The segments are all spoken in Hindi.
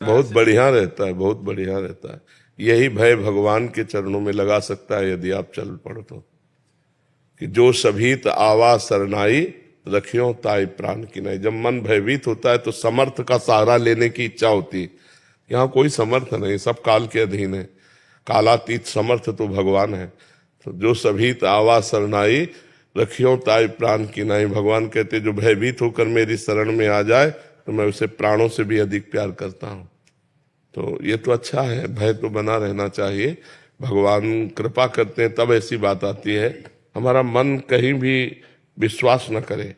बहुत बढ़िया रहता है, बहुत बढ़िया रहता है। यही भय भगवान के चरणों में लगा सकता है यदि आप चल पड़ो तो, कि जो सभीत आवा सरनाई रखियो ताई प्राण की नहीं। जब मन भयभीत होता है तो समर्थ का सहारा लेने की इच्छा होती है। यहाँ कोई समर्थ नहीं, सब काल के अधीन है। कालातीत समर्थ तो भगवान है। तो जो सभीत आवा सरनाई रखियो ताई प्राण की नहीं, भगवान कहते जो भयभीत होकर मेरी शरण में आ जाए तो मैं उसे प्राणों से भी अधिक प्यार करता हूँ। तो ये तो अच्छा है, भय तो बना रहना चाहिए। भगवान कृपा करते हैं तब ऐसी बात आती है। हमारा मन कहीं भी विश्वास न करे,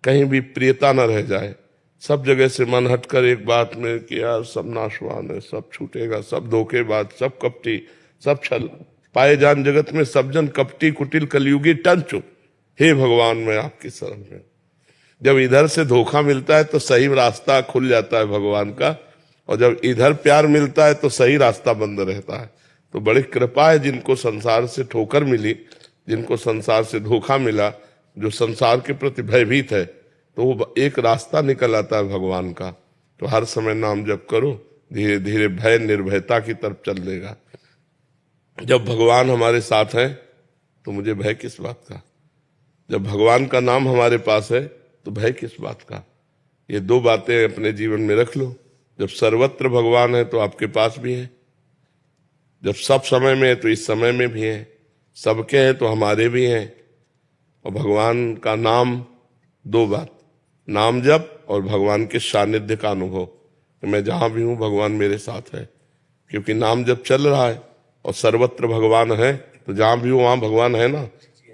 कहीं भी प्रियता न रह जाए, सब जगह से मन हटकर एक बात में कि यार सब नाशवान है, सब छूटेगा, सब धोखेबाज, सब कपटी, सब छल पाए जान जगत में, सब जन कपटी कुटिल कलयुगी टंचु। हे भगवान मैं आपकी शरण में। जब इधर से धोखा मिलता है तो सही रास्ता खुल जाता है भगवान का, और जब इधर प्यार मिलता है तो सही रास्ता बंद रहता है। तो बड़ी कृपा है जिनको संसार से ठोकर मिली, जिनको संसार से धोखा मिला, जो संसार के प्रति भयभीत है, तो वो एक रास्ता निकल आता है भगवान का। तो हर समय नाम जप करो, धीरे धीरे भय निर्भयता की तरफ चल देगा। जब भगवान हमारे साथ है तो मुझे भय किस बात का। जब भगवान का नाम हमारे पास है तो भय किस बात का। ये दो बातें अपने जीवन में रख लो। जब सर्वत्र भगवान है तो आपके पास भी है, जब सब समय में है तो इस समय में भी है, सबके हैं तो हमारे भी हैं। और भगवान का नाम, दो बात, नाम जप और भगवान के सानिध्य का अनुभव। तो मैं जहां भी हूं भगवान मेरे साथ है, क्योंकि नाम जब चल रहा है और सर्वत्र भगवान है, तो जहां भी हूं वहां भगवान है ना।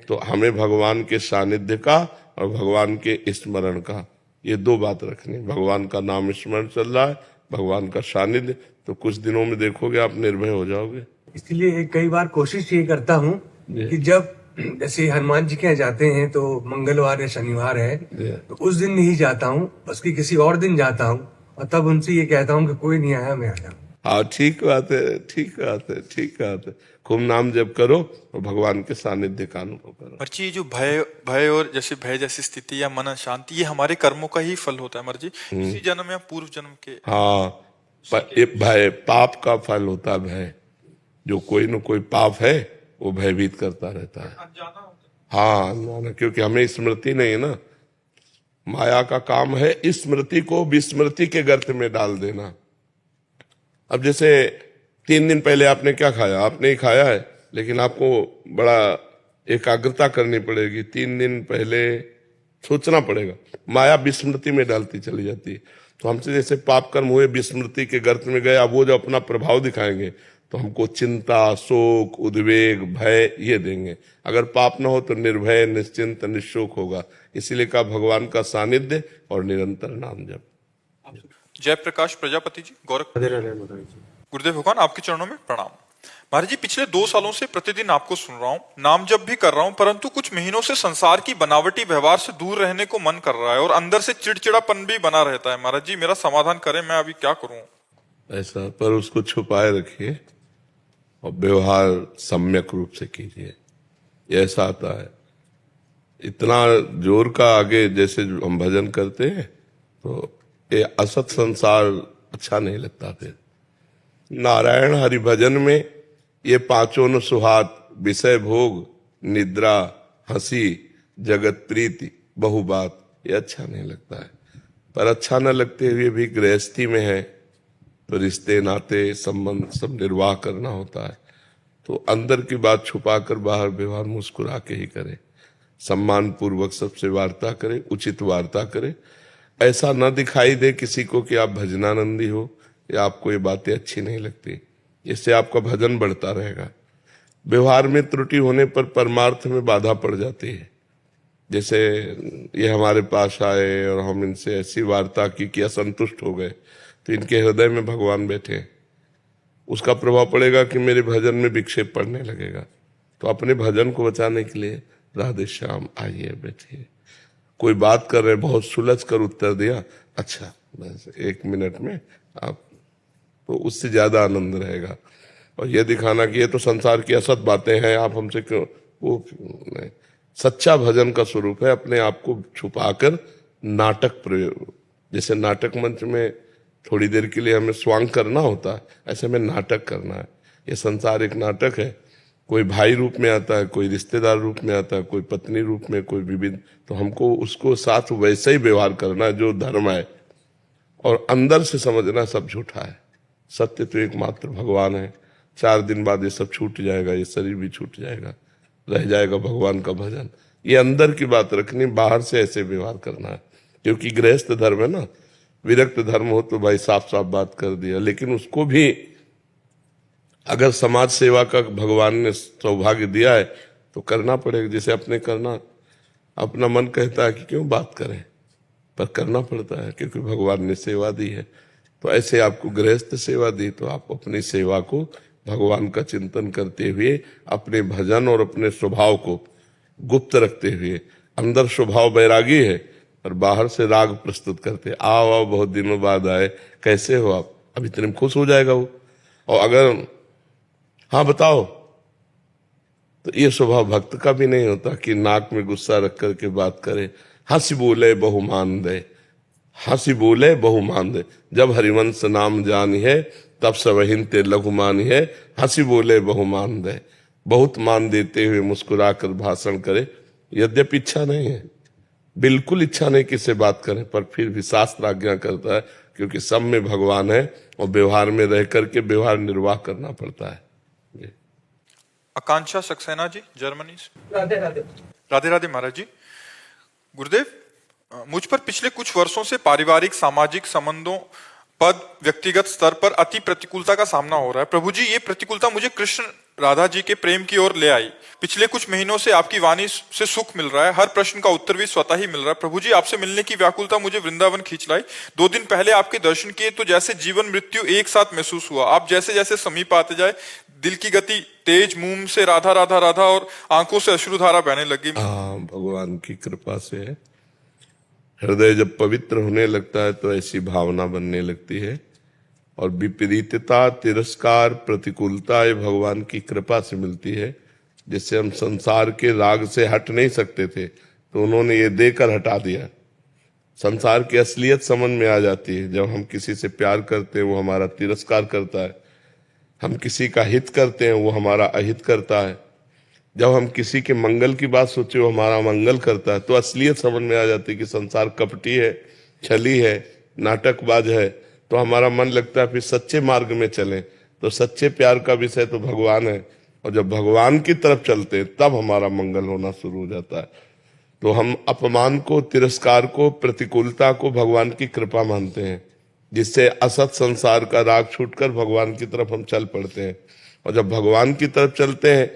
तो हमें भगवान के सानिध्य का और भगवान के स्मरण का, ये दो बात रखनी। भगवान का नाम स्मरण चल रहा है, भगवान का सानिध्य, तो कुछ दिनों में देखोगे आप निर्भय हो जाओगे। इसलिए कई बार कोशिश ये करता हूँ कि जब जैसे हनुमान जी के यहाँ जाते हैं तो मंगलवार या शनिवार है तो उस दिन नहीं जाता हूँ, बल्कि किसी और दिन जाता हूँ और तब उनसे ये कहता हूँ कि कोई नहीं आया मैं आया। हाँ ठीक बात है, ठीक बात है, ठीक बात है। खूब नाम जप करो और भगवान के सानिध्य का अनुभव करो। मर्जी ये जो भय भय और जैसे भय जैसी स्थिति या मन शांति, ये हमारे कर्मों का ही फल होता है मर्जी, इसी जन्म या पूर्व जन्म के। हाँ, ये भय पाप का फल होता है। भय जो कोई न कोई पाप है वो भयभीत करता रहता है। हाँ ना, क्योंकि हमें स्मृति नहीं है ना। माया का काम है स्मृति को विस्मृति के गर्त में डाल देना। अब जैसे 3 दिन पहले आपने क्या खाया, आपने ही खाया है, लेकिन आपको बड़ा एकाग्रता करनी पड़ेगी। 3 दिन पहले सोचना पड़ेगा। माया विस्मृति में डालती चली जाती है। तो हमसे जैसे पाप कर्म हुए विस्मृति के गर्त में गए, अब वो जो अपना प्रभाव दिखाएंगे तो हमको चिंता, शोक, उद्वेग, भय ये देंगे। अगर पाप न हो तो निर्भय, निश्चिंत, निशोक होगा। इसीलिए कहा भगवान का सानिध्य और निरंतर नाम जप। जय प्रकाश प्रजापति जी, गुरुदेव भगवान आपके चरणों में प्रणाम। महाराज जी, पिछले 2 सालों से प्रतिदिन आपको सुन रहा हूँ, नाम जप भी कर रहा हूँ, परंतु कुछ महीनों से संसार की बनावटी व्यवहार से दूर रहने को मन कर रहा है और अंदर से चिड़चिड़ापन भी बना रहता है। महाराज जी मेरा समाधान करें, मैं अभी क्या करूं? ऐसा पर उसको छुपाए रखिए और व्यवहार सम्यक रूप से कीजिए। ऐसा आता है इतना जोर का आगे, जैसे हम भजन करते हैं तो ये असत संसार अच्छा नहीं लगता। फिर नारायण हरि भजन में ये पांचों न सुहात, विषय भोग, निद्रा, हंसी, जगत प्रीति, बहु बात, ये अच्छा नहीं लगता है। पर अच्छा न लगते हुए भी गृहस्थी में है तो रिश्ते नाते संबंध सब निर्वाह करना होता है। तो अंदर की बात छुपाकर बाहर व्यवहार मुस्कुरा के ही करे। सम्मान पूर्वक सबसे वार्ता करे, उचित वार्ता करे। ऐसा न दिखाई दे किसी को कि आप भजनानंदी हो या आपको ये बातें अच्छी नहीं लगती। इससे आपका भजन बढ़ता रहेगा। व्यवहार में त्रुटि होने पर परमार्थ में बाधा पड़ जाती है। जैसे ये हमारे पास आए और हम इनसे ऐसी वार्ता की कि असंतुष्ट हो गए, तो इनके हृदय में भगवान बैठे, उसका प्रभाव पड़ेगा कि मेरे भजन में विक्षेप पड़ने लगेगा। तो अपने भजन को बचाने के लिए राधे श्याम आइए बैठिए। कोई बात कर रहे, बहुत सुलझ कर उत्तर दिया, अच्छा बस 1 मिनट में आप, तो उससे ज्यादा आनंद रहेगा। और ये दिखाना कि ये तो संसार की असत बातें हैं, आप हमसे क्यों, वो नहीं। सच्चा भजन का स्वरूप है अपने आप को छुपाकर नाटक प्रयोग। जैसे नाटक मंच में थोड़ी देर के लिए हमें स्वांग करना होता है, ऐसे में नाटक करना है। ये संसार एक नाटक है। कोई भाई रूप में आता है, कोई रिश्तेदार रूप में आता है, कोई पत्नी रूप में, कोई विभिन्न, तो हमको उसको साथ वैसे ही व्यवहार करना है जो धर्म है, और अंदर से समझना सब झूठा है। सत्य तो एकमात्र भगवान है। 4 दिन बाद ये सब छूट जाएगा, ये शरीर भी छूट जाएगा, रह जाएगा भगवान का भजन। ये अंदर की बात रखनी, बाहर से ऐसे व्यवहार करना है। क्योंकि गृहस्थ धर्म है ना, विरक्त धर्म हो तो भाई साफ साफ बात कर दिया, लेकिन उसको भी अगर समाज सेवा का भगवान ने सौभाग्य दिया है तो करना पड़ेगा। जैसे अपने करना, अपना मन कहता है कि क्यों बात करें, पर करना पड़ता है क्योंकि भगवान ने सेवा दी है। तो ऐसे आपको गृहस्थ सेवा दी, तो आप अपनी सेवा को भगवान का चिंतन करते हुए अपने भजन और अपने स्वभाव को गुप्त रखते हुए, अंदर स्वभाव बैरागी है और बाहर से राग प्रस्तुत करते, आओ आओ बहुत दिनों बाद आए, कैसे हो आप, अब इतने में खुश हो जाएगा वो। और अगर हाँ बताओ, तो ये स्वभाव भक्त का भी नहीं होता कि नाक में गुस्सा रख करके बात करे। हंसी बोले बहुमान दे, हंसी बोले बहुमान दे, जब हरिवंश नाम जानी है तब सबहिन ते लघुमान है, हंसी बोले बहुमान दे, बहुत मान देते हुए मुस्कुरा कर भाषण करे। यद्यपि इच्छा नहीं है, बिल्कुल इच्छा नहीं किससे बात करें, पर फिर भी शास्त्र आज्ञा करता है, क्योंकि सब में भगवान है और व्यवहार में रह करके व्यवहार निर्वाह करना पड़ता है। आकांक्षा सक्सेना जी, जर्मनी से। राधे राधे। राधे राधे महाराज जी। गुरुदेव, मुझ पर पिछले कुछ वर्षों से पारिवारिक सामाजिक संबंधों, पद, व्यक्तिगत स्तर पर अति प्रतिकूलता का सामना हो रहा है। प्रभु जी, ये प्रतिकूलता मुझे कृष्ण राधा जी के प्रेम की ओर ले आई। पिछले कुछ महीनों से आपकी वाणी से सुख मिल रहा है, हर प्रश्न का उत्तर भी स्वतः ही मिल रहा है। प्रभु जी, आपसे मिलने की व्याकुलता मुझे वृंदावन खींच लाई। 2 दिन पहले आपके दर्शन किए तो जैसे जीवन मृत्यु एक साथ महसूस हुआ। आप जैसे जैसे समीप आते जाए दिल की गति तेज, मुंह से राधा राधा राधा और आंखों से अश्रुधारा बहने लगी। भगवान की कृपा से है। हृदय जब पवित्र होने लगता है तो ऐसी भावना बनने लगती है, और विपरीतता, तिरस्कार, प्रतिकूलता ये भगवान की कृपा से मिलती है। जिससे हम संसार के राग से हट नहीं सकते थे, तो उन्होंने ये देकर हटा दिया। संसार की असलियत समझ में आ जाती है। जब हम किसी से प्यार करते हैं वो हमारा तिरस्कार करता है, हम किसी का हित करते हैं वो हमारा अहित करता है, जब हम किसी के मंगल की बात सोचे वो हमारा मंगल करता है, तो असलियत समझ में आ जाती है कि संसार कपटी है, छली है, नाटकबाज है। तो हमारा मन लगता है फिर सच्चे मार्ग में चलें। तो सच्चे प्यार का विषय तो भगवान है, और जब भगवान की तरफ चलते हैं तब हमारा मंगल होना शुरू हो जाता है। तो हम अपमान को, तिरस्कार को, प्रतिकूलता को भगवान की कृपा मानते हैं, जिससे असत संसार का राग छूटकर भगवान की तरफ हम चल पड़ते हैं। और जब भगवान की तरफ चलते हैं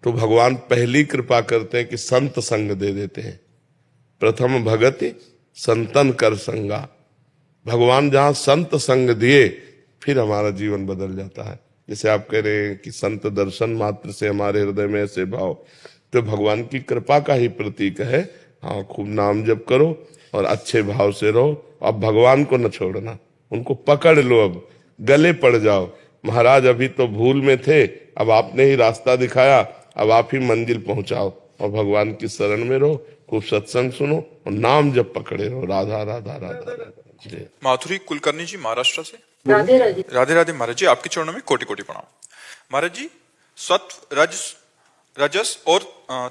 तो भगवान पहली कृपा करते हैं कि संत संग दे देते हैं। प्रथम भगति संतन कर संगा। भगवान जहां संत संग दिए फिर हमारा जीवन बदल जाता है। जैसे आप कह रहे हैं कि संत दर्शन मात्र से हमारे हृदय में ऐसे भाव, तो भगवान की कृपा का ही प्रतीक है। हाँ, खूब नाम जप करो और अच्छे भाव से रहो। अब भगवान को न छोड़ना, उनको पकड़ लो, अब गले पड़ जाओ। महाराज अभी तो भूल में थे, अब आपने ही रास्ता दिखाया, अब आप ही मंजिल पहुंचाओ। और भगवान की शरण में रहो, खूब सत्संग सुनो और नाम जब पकड़े रहो, राधा राधा राधा राधा। माधुरी कुलकर्णी जी, महाराष्ट्र से। राधे राधे। राधे राधे महाराज जी, आपके चरणों में कोटि कोटि प्रणाम। महाराज जी, सत्व, रजस और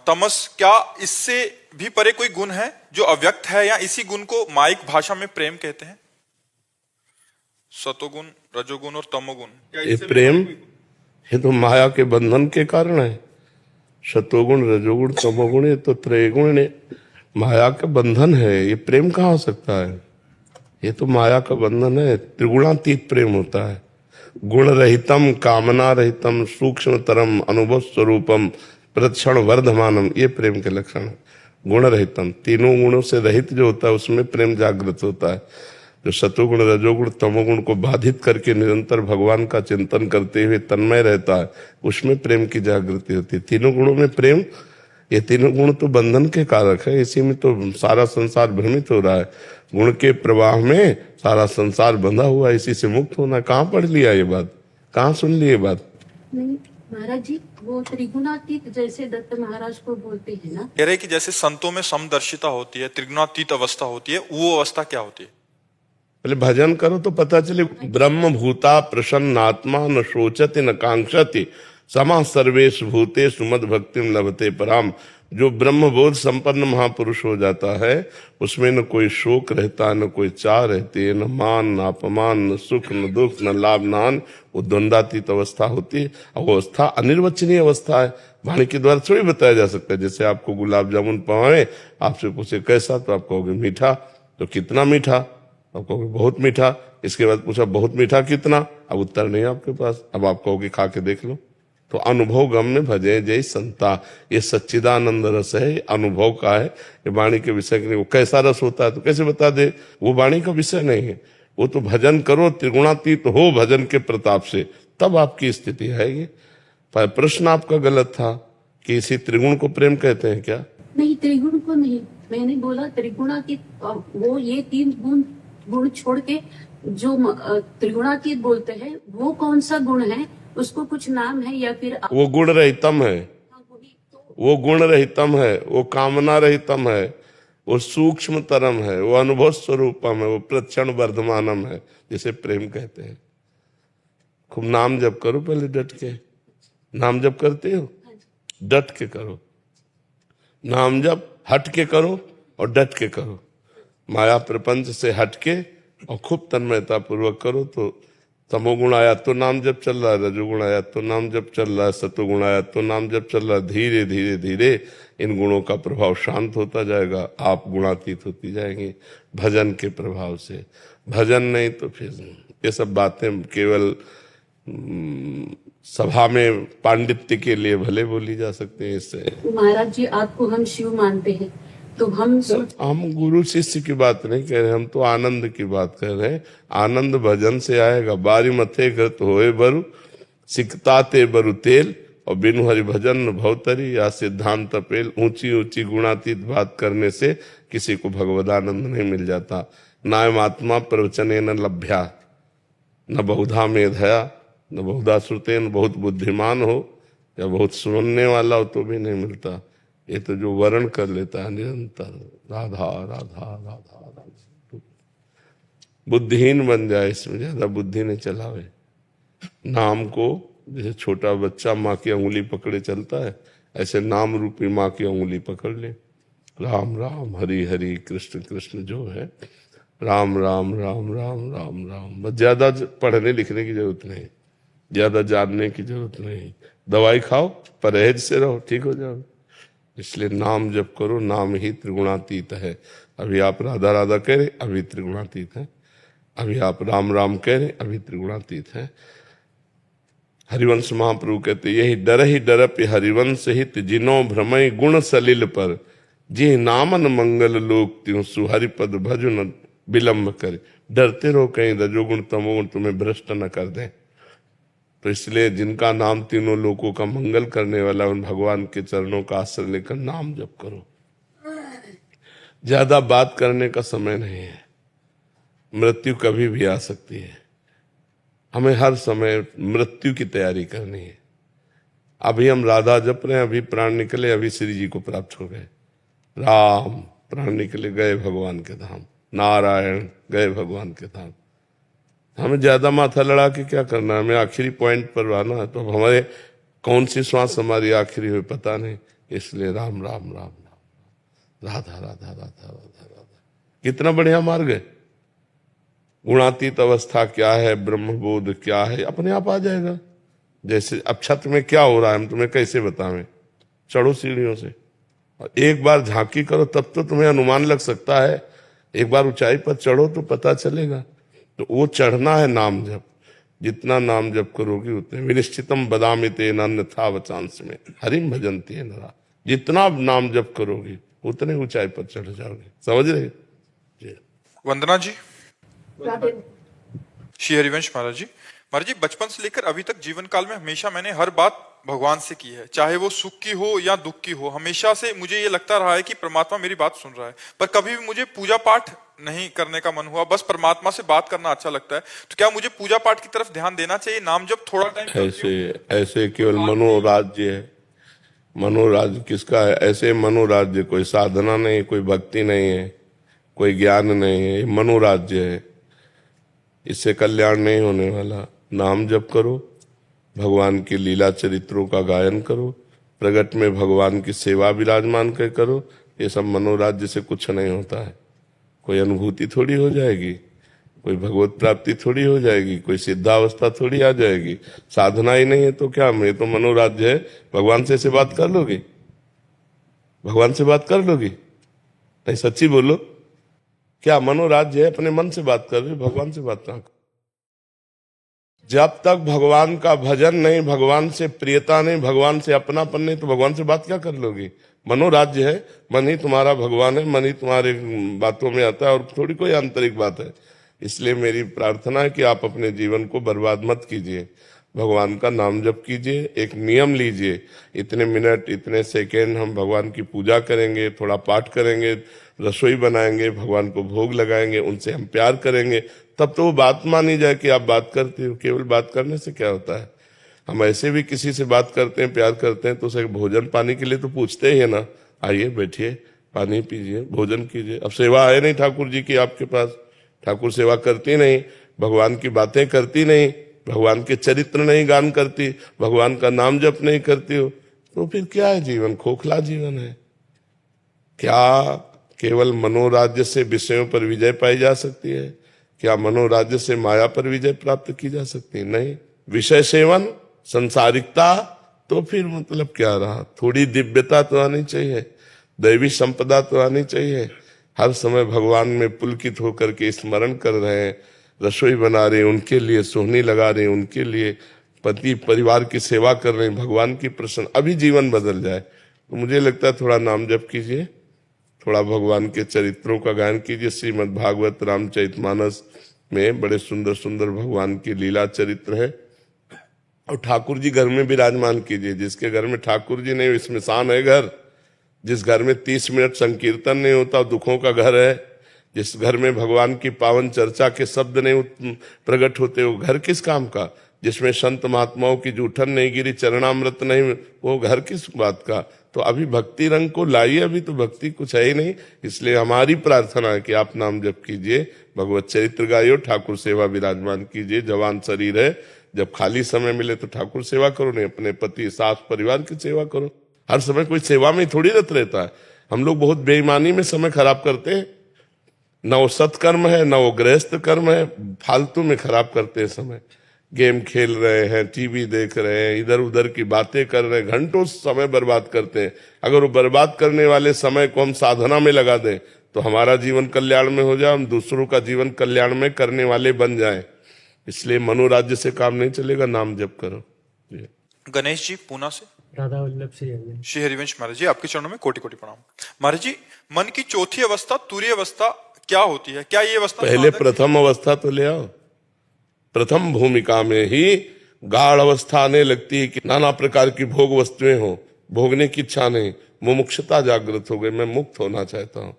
तमस, क्या इससे भी परे कोई गुण है जो अव्यक्त है, या इसी गुण को माइक भाषा में प्रेम कहते हैं? सतोगुण, रजोगुण और तमोगुण, ये प्रेम, ये तो माया के बंधन के कारण है। सतोगुण, रजोगुण, तमोगुण, ये तो त्रैगुण है, माया का बंधन है। ये प्रेम कहाँ हो सकता है? ये तो माया का बंधन है। त्रिगुणातीत प्रेम होता है। गुण रहितम, कामना रहितम, सूक्ष्मतरम, अनुभव स्वरूपम, प्रतिक्षण वर्धमानम, ये प्रेम के लक्षण है। गुण रहितम, तीनों गुणों से रहित जो होता है उसमें प्रेम जागृत होता है। जो सतोगुण, रजोगुण, तमोगुण को बाधित करके निरंतर भगवान का चिंतन करते हुए तन्मय रहता है, उसमें प्रेम की जागृति होती है। तीनों गुणों में प्रेम, ये तीनों गुण तो बंधन के कारक है। इसी में तो सारा संसार भ्रमित हो रहा है। गुण के प्रवाह में सारा संसार बंधा हुआ है, इसी से मुक्त होना। कहाँ पढ़ लिया ये बात, कहाँ सुन ली ये बात? नहीं महाराज जी, वो त्रिगुणातीत जैसे दत्त महाराज को बोलते हैं ना, कह रहे कि जैसे संतों में समदर्शिता होती है, त्रिगुणातीत अवस्था होती है, वो अवस्था क्या होती है? पहले भजन करो तो पता चले। ब्रह्म भूता प्रसन्नात्मा न शोचति न कांक्षति समा सर्वेश भूतेषु मद भक्तिम लभते पराम। जो ब्रह्मबोध संपन्न महापुरुष हो जाता है उसमें न कोई शोक रहता, न कोई चाह रहती है, न मान न अपमान, न सुख न दुख, न लाभ न हानि। वो द्वंद्वातीत अवस्था होती है। वो अवस्था अनिर्वचनीय अवस्था है, वाणी के द्वारा थोड़ी बताया जा सकता है। जैसे आपको गुलाब जामुन पवाए, आपसे पूछे कैसा, तो आप कहोगे मीठा। तो कितना मीठा, आप कहोगे बहुत मीठा। इसके बाद पूछा बहुत मीठा कितना, अब उत्तर नहीं आपके पास। अब आप कहोगे खा के देख लो। तो अनुभव गम में भजे जय संता, ये सच्चिदानंद रस है, ये अनुभव का है, ये वाणी के विषय के नहीं। वो कैसा रस होता है तो कैसे बता दे, वो वाणी का विषय नहीं है। वो तो भजन करो, त्रिगुणातीत हो भजन के प्रताप से, तब आपकी स्थिति आएगी। पर प्रश्न आपका गलत था कि इसी त्रिगुण को प्रेम कहते हैं क्या? नहीं, त्रिगुण को नहीं, मैंने बोला त्रिगुणातीत। वो ये 3 गुण छोड़ के जो त्रिगुणातीत बोलते हैं, वो कौन सा गुण है? उसको कुछ नाम है या फिर वो गुण रहितम है, वो गुण रहितम है, वो कामना रहितम है, वो सूक्ष्म तरम है, वो अनुभव स्वरूपम है, वो प्रक्षण वर्धमानम है, जिसे प्रेम कहते हैं। खूब नाम जप करो पहले डट के। नाम जप करते हो, डट के करो। नाम जप हट के करो और डट के करो। माया प्रपंच से हट के और खूब तन्मयता पूर्वक करो तो तमोगुण आया तो नाम जप चल रहा है, रजोगुण आया तो नाम जप चल रहा है, सतोगुण आया तो नाम जप चल रहा है। धीरे धीरे धीरे इन गुणों का प्रभाव शांत होता जाएगा, आप गुणातीत होती जाएंगे भजन के प्रभाव से। भजन नहीं तो फिर ये सब बातें केवल सभा में पांडित्य के लिए भले बोली जा सकते हैं। इससे महाराज जी आपको हम शिव मानते हैं, तो हम गुरु शिष्य की बात नहीं कह रहे, हम तो आनंद की बात कर रहे हैं। आनंद भजन से आएगा। बारी मथे घृत होए बरु सिकता ते बरु तेल, और बिनु हरि भजन न भवतरी या सिद्धांत पेल। ऊंची ऊंची गुणातीत बात करने से किसी को भगवदानंद नहीं मिल जाता। नायम आत्मा प्रवचने न लभ्या न बहुधा मेधया न बहुधा श्रुते, न बहुत बुद्धिमान हो या बहुत सुनने वाला हो तो भी नहीं मिलता। ये तो जो वर्ण कर लेता है निरंतर राधा राधा राधा राधा, बुद्धिहीन बन जाए, इसमें ज्यादा बुद्धि नहीं चलावे। नाम को जैसे छोटा बच्चा माँ की अंगुली पकड़े चलता है, ऐसे नाम रूपी माँ की अंगुली पकड़ ले। राम राम हरि हरि कृष्ण कृष्ण जो है, राम राम राम राम राम राम। बस ज्यादा पढ़ने लिखने की जरूरत नहीं, ज्यादा जानने की जरूरत नहीं। दवाई खाओ, परहेज से रहो, ठीक हो जाओ। इसलिए नाम जप करो, नाम ही त्रिगुणातीत है। अभी आप राधा राधा कह रहे, अभी त्रिगुणातीत है। अभी आप राम राम कह रहे, अभी त्रिगुणातीत है। हरिवंश महाप्रभु कहते यही डरप हरिवंश हित जिनो भ्रमय गुण सलिल पर, जी नामन मंगल लोक त्यों सुहरिपद भजन विलंब करे। डरते रहो कहीं रजोगुण तमोगुण तुम्हें भ्रष्ट न कर दें। तो इसलिए जिनका नाम तीनों लोगों का मंगल करने वाला, उन भगवान के चरणों का आश्रय लेकर नाम जप करो। ज्यादा बात करने का समय नहीं है, मृत्यु कभी भी आ सकती है। हमें हर समय मृत्यु की तैयारी करनी है। अभी हम राधा जप रहे हैं, अभी प्राण निकले, अभी श्री जी को प्राप्त हो गए। राम प्राण निकले, गए भगवान के धाम। नारायण गए भगवान के धाम। हमें ज्यादा माथा लड़ा के क्या करना है, हमें आखिरी पॉइंट पर आना है। तो हमारे कौन सी श्वास हमारी आखिरी हुई पता नहीं। इसलिए राम राम राम राम, राधा राधा राधा राधा राधा। कितना बढ़िया मार्ग है। गुणातीत अवस्था क्या है, ब्रह्मबोध क्या है, अपने आप आ जाएगा। जैसे अब छत में क्या हो रहा है हम तुम्हें कैसे बतावें। चढ़ो सीढ़ियों से और एक बार झांकी करो, तब तो तुम्हें अनुमान लग सकता है। एक बार ऊंचाई पर चढ़ो तो पता चलेगा। तो वो चढ़ना है नाम जप। जितना नाम जप करोगे उतने विनिश्चितम बदामी तेन अन्यथा वचांस में हरिम भजन्ति है नरा। जितना नाम जप करोगे उतने ऊंचाई पर चढ़ जाओगे। समझ रहे जी? वंदना जी। राधे। श्री हरिवंश महाराज जी। महाराज जी, बचपन से लेकर अभी तक जीवन काल में हमेशा मैंने हर बात भगवान से की है, चाहे वो सुख की हो या दुख की हो। हमेशा से मुझे ये लगता रहा है कि परमात्मा मेरी बात सुन रहा है, पर कभी भी मुझे पूजा पाठ नहीं करने का मन हुआ। बस परमात्मा से बात करना अच्छा लगता है। तो क्या मुझे पूजा पाठ की तरफ ध्यान देना चाहिए? नाम जब थोड़ा टाइम ऐसे केवल मनोराज्य है। मनोराज्य किसका है? ऐसे मनोराज्य कोई साधना नहीं, कोई भक्ति नहीं है, कोई ज्ञान नहीं है, मनोराज्य है। इससे कल्याण नहीं होने वाला। नाम जप करो, भगवान की लीला चरित्रों का गायन करो, प्रगट में भगवान की सेवा विराजमान कर करो। ये सब मनोराज्य से कुछ नहीं होता है। कोई अनुभूति थोड़ी हो जाएगी, कोई भगवत प्राप्ति थोड़ी हो जाएगी, कोई सिद्धावस्था थोड़ी आ जाएगी। साधना ही नहीं है तो क्या, मैं तो मनोराज्य है। भगवान से बात कर लोगे? भगवान से बात कर लोगी? नहीं, सच्ची बोलो, क्या मनोराज्य है? अपने मन से बात कर रहे, भगवान से बात ना। जब तक भगवान का भजन नहीं, भगवान से प्रियता नहीं, भगवान से अपनापन नहीं, तो भगवान से बात क्या कर लोगे? मनोराज्य है, मन ही तुम्हारा भगवान है, मन ही तुम्हारे बातों में आता है, और थोड़ी कोई आंतरिक बात है। इसलिए मेरी प्रार्थना है कि आप अपने जीवन को बर्बाद मत कीजिए, भगवान का नाम जप कीजिए। एक नियम लीजिए, इतने मिनट इतने सेकेंड हम भगवान की पूजा करेंगे, थोड़ा पाठ करेंगे, रसोई बनाएंगे, भगवान को भोग लगाएंगे, उनसे हम प्यार करेंगे, तब तो वो बात मानी जाए कि आप बात करते हो। केवल बात करने से क्या होता है? हम ऐसे भी किसी से बात करते हैं, प्यार करते हैं, तो उसे भोजन पानी के लिए तो पूछते ही है ना, आइए बैठिए, पानी पीजिए, भोजन कीजिए। अब सेवा है नहीं ठाकुर जी की आपके पास, ठाकुर सेवा करती नहीं, भगवान की बातें करती नहीं, भगवान के चरित्र नहीं गान करती, भगवान का नाम जप नहीं करती हो, तो फिर क्या है जीवन? खोखला जीवन है। क्या केवल मनोराज्य से विषयों पर विजय पाई जा सकती है? क्या मनोराज्य से माया पर विजय प्राप्त की जा सकती है? नहीं। विषय सेवन, संसारिकता, तो फिर मतलब क्या रहा? थोड़ी दिव्यता तो आनी चाहिए, दैवी संपदा तो आनी चाहिए। हर समय भगवान में पुलकित होकर के स्मरण कर रहे हैं, रसोई बना रहे हैं उनके लिए, सोहनी लगा रहे हैं उनके लिए, पति परिवार की सेवा कर रहे हैं, भगवान की प्रसन्न, अभी जीवन बदल जाए। तो मुझे लगता है थोड़ा नाम जप कीजिए, थोड़ा भगवान के चरित्रों का गायन कीजिए। श्रीमद् भागवत रामचरितमानस में बड़े सुंदर सुंदर भगवान की लीला चरित्र है, और ठाकुर जी घर में विराजमान कीजिए। जिसके घर में ठाकुर जी नहीं, स्मशान है घर। जिस घर में 30 मिनट संकीर्तन नहीं होता, दुखों का घर है। जिस घर में भगवान की पावन चर्चा के शब्द नहीं प्रकट होते, वो घर किस काम का? जिसमें संत महात्माओं की जूठन नहीं गिरी, चरणामृत नहीं, वो घर किस बात का? तो अभी भक्ति रंग को लाइए, अभी तो भक्ति कुछ है ही नहीं। इसलिए हमारी प्रार्थना है कि आप नाम जप कीजिए, भगवत चरित्र गाइयो, ठाकुर सेवा विराजमान कीजिए। जवान शरीर है, जब खाली समय मिले तो ठाकुर सेवा करो, नहीं अपने पति सास परिवार की सेवा करो। हर समय कोई सेवा में थोड़ी रत रहता है। हम लोग बहुत बेईमानी में समय खराब करते हैं, न वो सत्कर्म है, न वो गृहस्थ कर्म है, फालतू में खराब करते हैं समय। गेम खेल रहे हैं, टीवी देख रहे हैं, इधर उधर की बातें कर रहे हैं, घंटों समय बर्बाद करते हैं। अगर वो बर्बाद करने वाले समय को हम साधना में लगा दें तो हमारा जीवन कल्याण में हो जाए, हम दूसरों का जीवन कल्याण में करने वाले बन जाएं। इसलिए मनोराज्य से काम नहीं चलेगा, नाम जप करो। गणेश जी पूना से। राधा वल्लभ श्री हरिवंश महाराज जी, आपके चरणों में कोटि कोटि प्रणाम। महाराज जी, मन की चौथी अवस्था तुरीय अवस्था क्या होती है? क्या ये अवस्था पहले प्रथम अवस्था तो ले आओ। प्रथम भूमिका में ही गाढ़ अवस्था आने लगती है कि नाना प्रकार की भोग वस्तुएं हो, भोगने की इच्छा नहीं, मुमुक्षुता जागृत हो गई, मैं मुक्त होना चाहता हूं।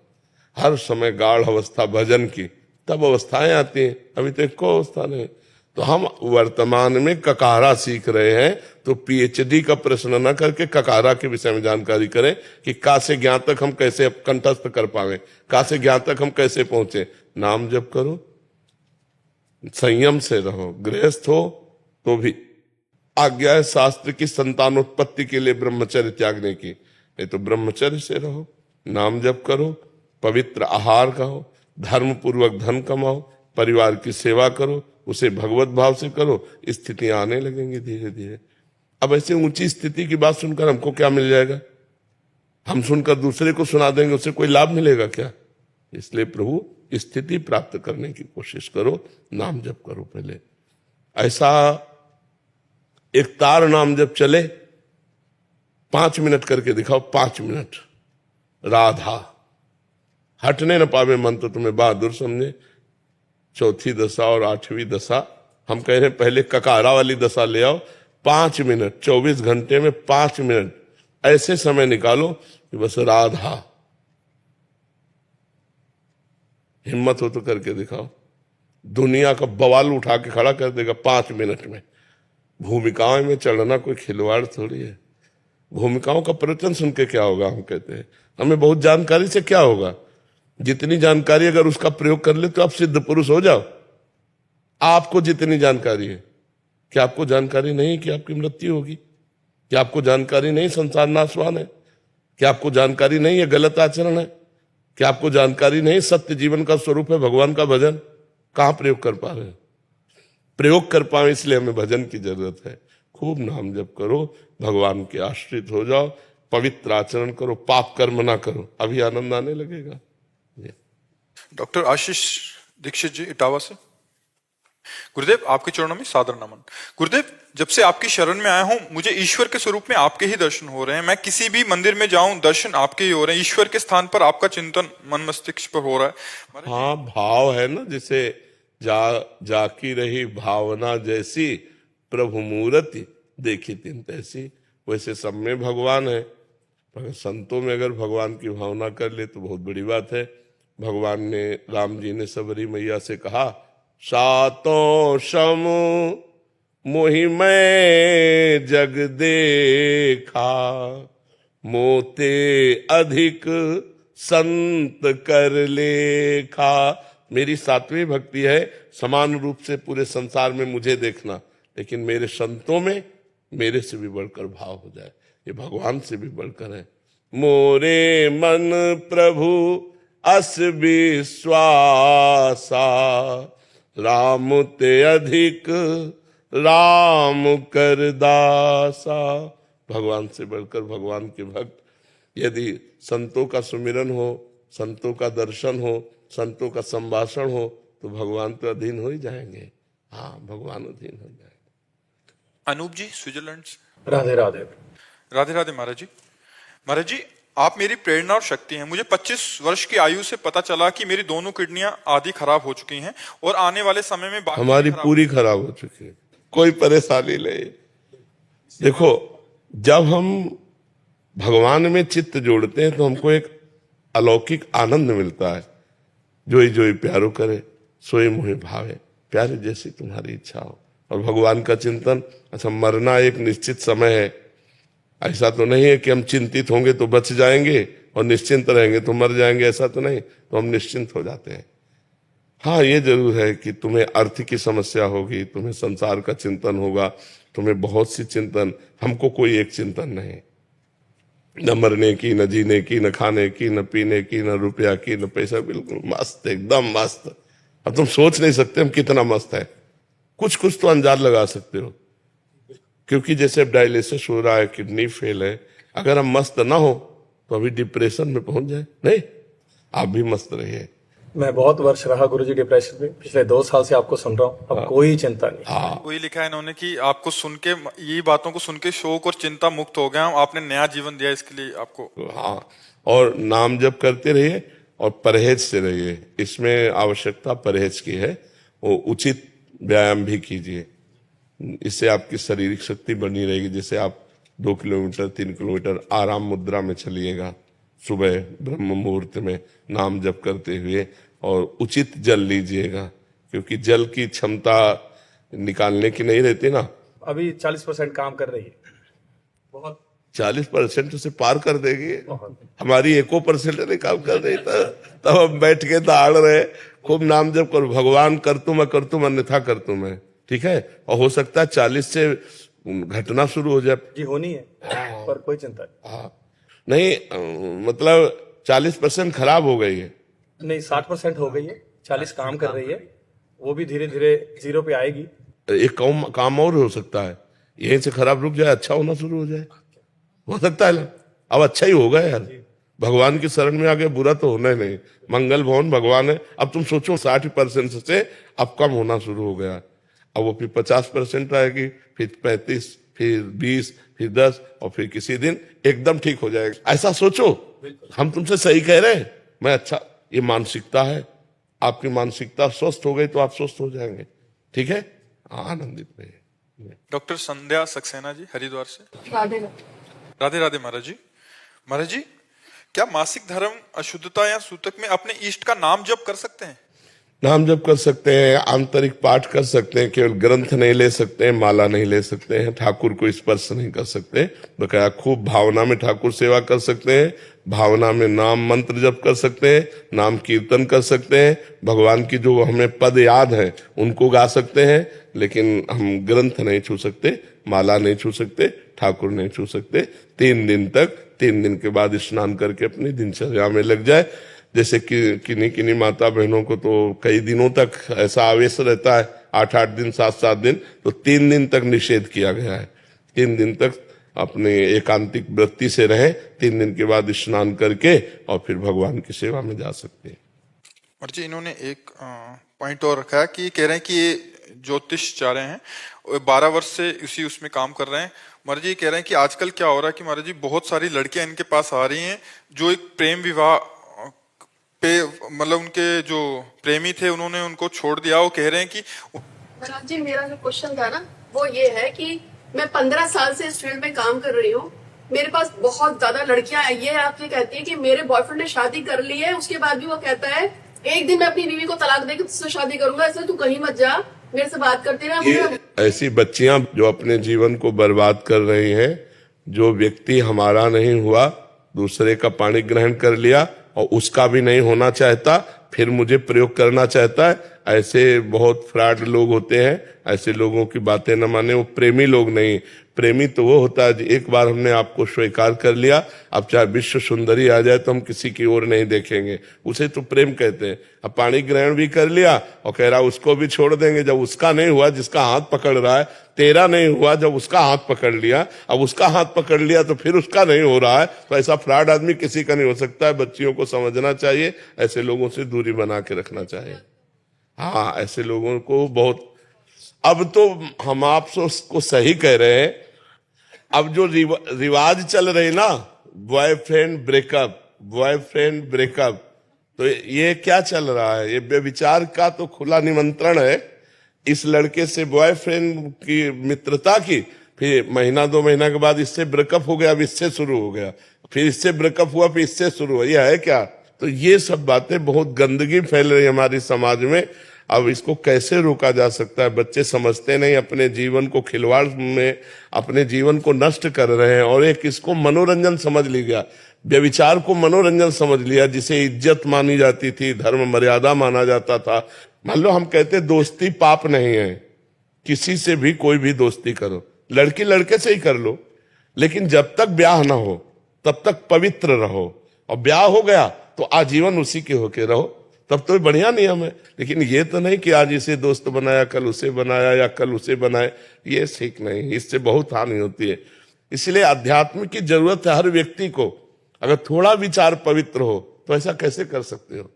हर समय गाढ़ अवस्था भजन की, तब अवस्थाएं आती हैं। अभी तो एक अवस्था नहीं। तो हम वर्तमान में ककारा सीख रहे हैं, तो पीएचडी का प्रश्न न करके ककारा के विषय में जानकारी करें कि का से ज्ञान तक हम कैसे कंठस्थ कर पावे, का से ज्ञान तक हम कैसे पहुंचे। नाम जप करो, संयम से रहो। गृहस्थ हो तो भी आज्ञा है शास्त्र की संतानोत्पत्ति के लिए ब्रह्मचर्य त्यागने की, नहीं तो ब्रह्मचर्य से रहो। नाम जप करो, पवित्र आहार खाओ, धर्म पूर्वक धन कमाओ, परिवार की सेवा करो, उसे भगवत भाव से करो, स्थितियां आने लगेंगी धीरे धीरे। अब ऐसे ऊंची स्थिति की बात सुनकर हमको क्या मिल जाएगा? हम सुनकर दूसरे को सुना देंगे, उससे कोई लाभ मिलेगा क्या? इसलिए प्रभु स्थिति प्राप्त करने की कोशिश करो, नाम जप करो। पहले ऐसा एक तार नाम जप चले, 5 मिनट करके दिखाओ, 5 मिनट। राधा हटने न पावे मन तो तुम्हें बहादुर समझे। चौथी दशा और 8वीं दशा हम कह रहे हैं, पहले ककारा वाली दशा ले आओ। 5 मिनट, 24 घंटे में 5 मिनट ऐसे समय निकालो कि बस राधा। हिम्मत हो तो करके दिखाओ, दुनिया का बवाल उठा के खड़ा कर देगा 5 मिनट में। भूमिकाओं में चढ़ना कोई खिलवाड़ थोड़ी है। भूमिकाओं का प्रवचन सुन के क्या होगा? हम कहते हैं हमें बहुत जानकारी से क्या होगा? जितनी जानकारी अगर उसका प्रयोग कर ले तो आप सिद्ध पुरुष हो जाओ। आपको जितनी जानकारी है, क्या आपको जानकारी नहीं कि आपकी मृत्यु होगी? क्या आपको जानकारी नहीं संसार नाशवान है? क्या आपको जानकारी नहीं है गलत आचरण है? क्या आपको जानकारी नहीं सत्य जीवन का स्वरूप है भगवान का भजन? कहां प्रयोग कर पा रहे हैं? प्रयोग कर पाए इसलिए हमें भजन की जरूरत है। खूब नाम जप करो, भगवान के आश्रित हो जाओ, पवित्र आचरण करो, पाप कर्म ना करो, अभी आनंद आने लगेगा। डॉक्टर आशीष दीक्षित जी इटावा से। गुरुदेव आपके चरणों में सादर नमन। गुरुदेव, जब से आपकी शरण में आया हूं मुझे ईश्वर के स्वरूप में आपके ही दर्शन हो रहे हैं। मैं किसी भी मंदिर में जाऊं दर्शन आपके ही हो रहे हैं। ईश्वर के स्थान पर आपका चिंतन मन मस्तिष्क पर हो रहा है। हाँ, भाव है ना, जैसे जाकी रही भावना जैसी, प्रभु मूर्ति देखी तिन तैसी। वैसे सब में भगवान है, मगर संतों में अगर भगवान की भावना कर ले तो बहुत बड़ी बात है। भगवान ने, राम जी ने सबरी मैया से कहा, सातों सम मोहि मैं जग देखा, मोते अधिक संत कर लेखा। मेरी सातवीं भक्ति है समान रूप से पूरे संसार में मुझे देखना, लेकिन मेरे संतों में मेरे से भी बढ़कर भाव हो जाए, ये भगवान से भी बढ़कर है। मोरे मन प्रभु अस विश्वासा, राम ते अधिक राम कर दासा। भगवान से बढ़कर भगवान के भक्त, यदि संतों का सुमिरन हो, संतों का दर्शन हो, संतों का संभाषण हो, तो भगवान तो अधीन हो ही जाएंगे। हाँ, भगवान अधीन हो जाएंगे। अनूप जी स्विट्जरलैंड से। राधे राधे। राधे राधे महाराज जी। महाराज जी, आप मेरी प्रेरणा और शक्ति हैं। मुझे 25 वर्ष की आयु से पता चला कि मेरी दोनों किडनियां आधी खराब हो चुकी हैं और आने वाले समय में बाकी हमारी पूरी खराब हो चुकी है, कोई परेशानी नहीं। देखो, जब हम भगवान में चित्त जोड़ते हैं तो हमको एक अलौकिक आनंद मिलता है। जोई जोई प्यारो करे, सोई मोहि भावे, प्यारे जैसी तुम्हारी इच्छा हो। और भगवान का चिंतन, अच्छा मरना एक निश्चित समय है, ऐसा तो नहीं है कि हम चिंतित होंगे तो बच जाएंगे और निश्चिंत रहेंगे तो मर जाएंगे, ऐसा तो नहीं। तो हम निश्चिंत हो जाते हैं। हाँ, ये जरूर है कि तुम्हें अर्थ की समस्या होगी, तुम्हें संसार का चिंतन होगा, तुम्हें बहुत सी चिंतन, हमको कोई एक चिंतन नहीं, न मरने की, न जीने की, न खाने की, न पीने की, न रुपया की, न पैसा। बिल्कुल मस्त, एकदम मस्त। अब तुम सोच नहीं सकते हम कितना मस्त है। कुछ कुछ तो अंदाज लगा सकते हो, क्योंकि जैसे डायलिसिस हो रहा है, किडनी फेल है, अगर हम मस्त ना हो तो अभी डिप्रेशन में पहुंच जाए। नहीं, आप भी मस्त रहिए। मैं बहुत वर्ष रहा गुरुजी डिप्रेशन में, पिछले 2 साल से आपको सुन रहा हूँ, अब कोई चिंता नहीं। वही लिखा है इन्होंने कि आपको सुन के, ये बातों को सुन के शोक और चिंता मुक्त हो गया हूं। आपने नया जीवन दिया, इसके लिए आपको। हाँ, और नाम जप करते रहिए और परहेज से रहिए। इसमें आवश्यकता परहेज की है, वो उचित व्यायाम भी कीजिए, इससे आपकी शारीरिक शक्ति बनी रहेगी। जैसे आप 2 किलोमीटर 3 किलोमीटर आराम मुद्रा में चलिएगा सुबह ब्रह्म मुहूर्त में नाम जप करते हुए, और उचित जल लीजिएगा, क्योंकि जल की क्षमता निकालने की नहीं रहती ना। अभी 40% काम कर रही है, बहुत 40% उसे पार कर देगी। हमारी 1% नहीं काम कर रही, तब हम बैठ के दहाड़ रहे। खूब नाम जप करो, भगवान कर तुम अन्यथा कर तुम है, ठीक है। और हो सकता है 40 से घटना शुरू हो जाए जी, होनी है, पर कोई चिंता नहीं। हाँ, नहीं मतलब 40% खराब हो गई है। नहीं, 60% हो गई है, 40 काम कर रही है, वो भी धीरे धीरे 0 पे आएगी। एक काम और हो सकता है, यहीं से खराब रुक जाए, अच्छा होना शुरू हो जाए, हो सकता है ना। अब अच्छा ही होगा यार, भगवान की शरण में आगे बुरा तो होना ही नहीं। मंगल भवन भगवान है। अब तुम सोचो 60% से अब कम होना शुरू हो गया, अब वो फिर 50% आएगी, फिर 35, फिर 20, फिर 10, और फिर किसी दिन एकदम ठीक हो जाएगा। ऐसा सोचो, हम तुमसे सही कह रहे हैं। मैं अच्छा, ये मानसिकता है, आपकी मानसिकता स्वस्थ हो गई तो आप स्वस्थ हो जाएंगे, ठीक है। आनंदित रहिए। डॉक्टर संध्या सक्सेना जी हरिद्वार से। राधे राधे राधे महाराज जी। महाराज जी, क्या मासिक धर्म अशुद्धता या सूतक में अपने इष्ट का नाम जप कर सकते हैं? नाम जप कर सकते हैं, आंतरिक पाठ कर सकते हैं, केवल ग्रंथ नहीं ले सकते हैं, माला नहीं ले सकते हैं, ठाकुर को स्पर्श नहीं कर सकते, बकाया खूब भावना में ठाकुर सेवा कर सकते हैं, भावना में नाम मंत्र जप कर सकते हैं, नाम कीर्तन कर सकते हैं, भगवान की जो हमें पद याद है उनको गा सकते हैं, लेकिन हम ग्रंथ नहीं छू सकते, माला नहीं छू सकते, ठाकुर नहीं छू सकते। 3 दिन तक, 3 दिन के बाद स्नान करके अपनी दिनचर्या में लग जाए। जैसे कि किन्हीं माता बहनों को तो कई दिनों तक ऐसा आवेश रहता है, 8-8 दिन, 7-7 दिन, तो 3 दिन तक निषेध किया गया है। 3 दिन तक अपने एकांतिक वृत्ति से रहे, 3 दिन के बाद स्नान करके और फिर भगवान की सेवा में जा सकते हैं। और जी इन्होंने एक पॉइंट और रखा है कि कह रहे हैं कि ये ज्योतिष जा रहे हैं, 12 वर्ष से उसी उसमें काम कर रहे हैं। महाराज जी कह रहे हैं कि आजकल क्या हो रहा है कि महाराज जी बहुत सारी लड़कियां इनके पास आ रही हैं जो एक प्रेम विवाह पे, मतलब उनके जो प्रेमी थे उन्होंने उनको छोड़ दिया। वो कह रहे हैं कि महाराज जी मेरा जो क्वेश्चन था ना वो ये है कि मैं 15 साल से इस फील्ड में काम कर रही हूँ, मेरे पास बहुत ज्यादा लड़कियां ये आपसे कहती है कि मेरे बॉयफ्रेंड ने शादी कर ली है, उसके बाद भी वो कहता है एक दिन मैं अपनी बीवी को तलाक देकर तुझसे शादी करूंगा, इसलिए तू कहीं मत जा, मेरे से बात करती रहा। ऐसी बच्चियां जो अपने जीवन को बर्बाद कर रही हैं, जो व्यक्ति हमारा नहीं हुआ दूसरे का पाणी ग्रहण कर लिया और उसका भी नहीं होना चाहता, फिर मुझे प्रयोग करना चाहता है, ऐसे बहुत फ्रॉड लोग होते हैं। ऐसे लोगों की बातें न माने, वो प्रेमी लोग नहीं। प्रेमी तो वो होता है एक बार हमने आपको स्वीकार कर लिया, अब चाहे विश्व सुंदरी आ जाए तो हम किसी की ओर नहीं देखेंगे, उसे तो प्रेम कहते हैं। अब पाणी ग्रहण भी कर लिया और कह रहा उसको भी छोड़ देंगे, जब उसका नहीं हुआ जिसका हाथ पकड़ रहा है, तेरा नहीं हुआ जब उसका हाथ पकड़ लिया, अब उसका हाथ पकड़ लिया तो फिर उसका नहीं हो रहा है, तो ऐसा फ्रॉड आदमी किसी का नहीं हो सकता है। बच्चियों को समझना चाहिए, ऐसे लोगों से दूरी बना के रखना चाहिए। हाँ, ऐसे लोगों को बहुत, अब तो हम आपसे उसको सही कह रहे हैं, अब जो रिवाज चल रही ना, बॉयफ्रेंड ब्रेकअप, तो ये क्या चल रहा है? ये व्यभिचार का तो खुला निमंत्रण है। इस लड़के से बॉयफ्रेंड की मित्रता की, फिर 1-2 महीना के बाद इससे ब्रेकअप हो गया, अब इससे शुरू हो गया, फिर इससे ब्रेकअप हुआ, फिर इससे शुरू हुआ, यह है क्या? तो ये सब बातें, बहुत गंदगी फैल रही है हमारी समाज में। अब इसको कैसे रोका जा सकता है? बच्चे समझते नहीं, अपने जीवन को खिलवाड़ में अपने जीवन को नष्ट कर रहे हैं। और एक इसको मनोरंजन समझ लिया, व्यभिचार को मनोरंजन समझ लिया, जिसे इज्जत मानी जाती थी, धर्म मर्यादा माना जाता था। मान लो हम कहते दोस्ती पाप नहीं है, किसी से भी कोई भी दोस्ती करो, लड़की लड़के से ही कर लो, लेकिन जब तक ब्याह ना हो तब तक पवित्र रहो, और ब्याह हो गया तो आजीवन उसी के होके रहो, तब तो बढ़िया नियम है। लेकिन ये तो नहीं कि आज इसे दोस्त बनाया, कल उसे बनाया, या कल उसे बनाए, ये ठीक नहीं, इससे बहुत हानि होती है। इसलिए अध्यात्म की जरूरत है हर व्यक्ति को। अगर थोड़ा विचार पवित्र हो तो ऐसा कैसे कर सकते हो?